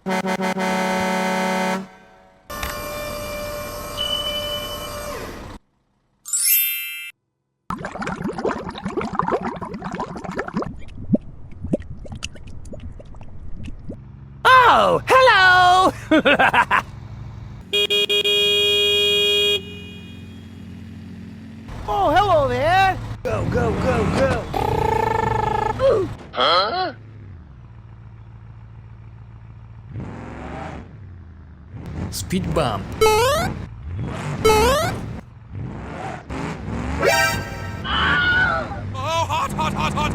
Oh, hello! Oh, hello there! Go, go, go, go! Huh? Speed bump. Oh, hot, hot, hot, hot!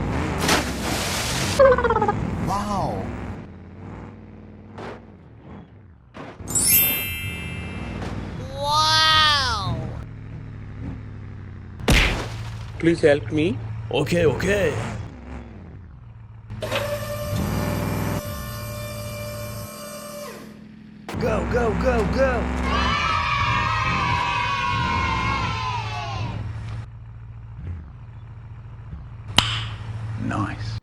Wow. Wow! Please help me. Okay, okay. Go, go, go, go! Nice.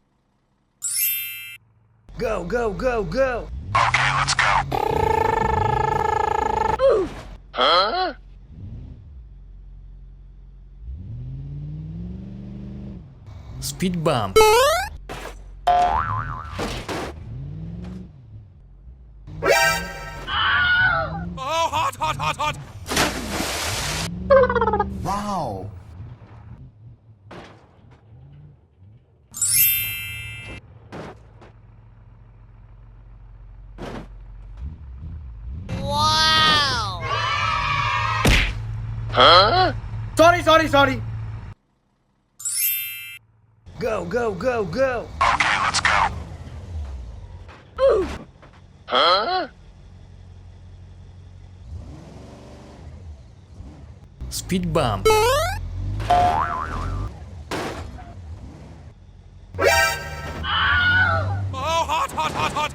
Go, go, go, go! Okay, let's go. Huh? Speed bump. Oh, hot, hot, hot, hot! Wow. Wow! Huh? Sorry. Go, go, go, go! Okay, let's go. Huh? Speed bump. Oh, hot, hot, hot, hot!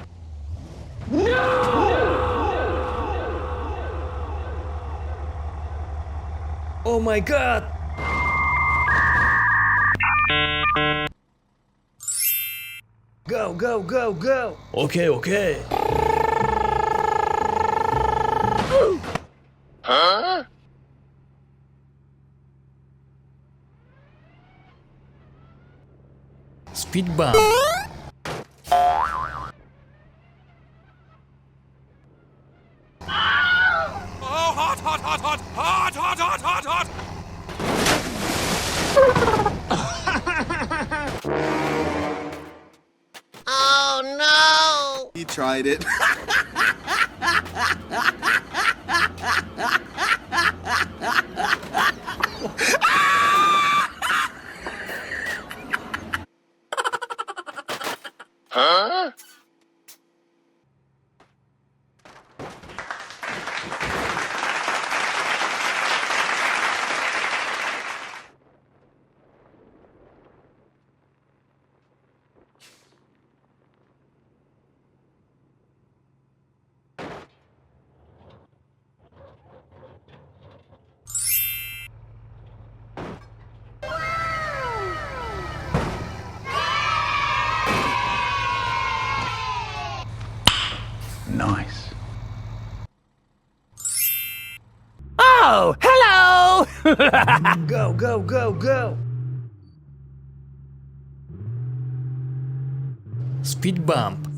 Oh my god! Go, go, go, go! Okay, okay. Huh? Speed bump. Oh, hot, hot, hot, hot! Hot, hot, hot, hot, hot! Oh no! He tried it. Huh? Nice. Oh, hello! Go, go, go, go! Speed bump.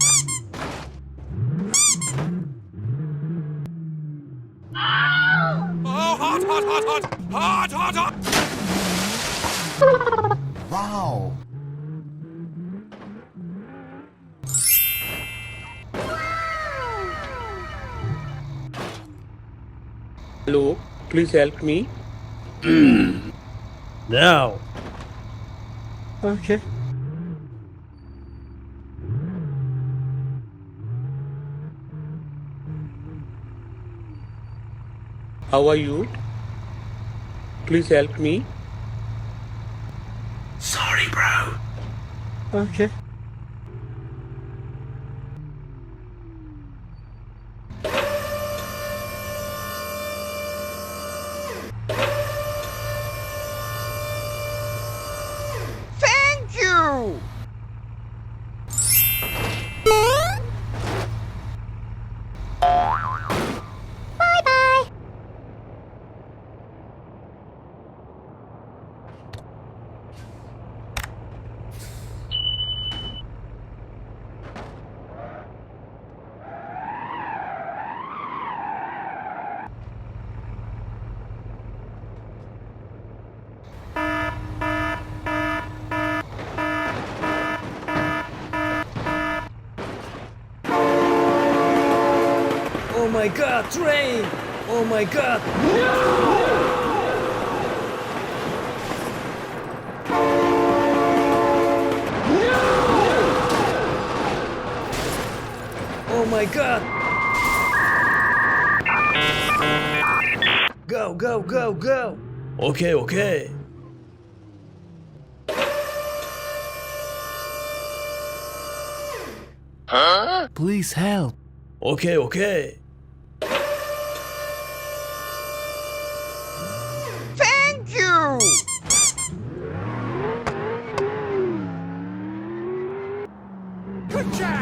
Oh, hot, hot, hot, hot! Hot, hot, hot! Wow. Hello, please help me. No. Okay. How are you? Please help me. Sorry, bro. Okay. Thank you! Oh my god, train! Oh my god! Oh my god! Go, go, go, go! Okay, okay. Please help. Okay, okay. Thank you! Good job!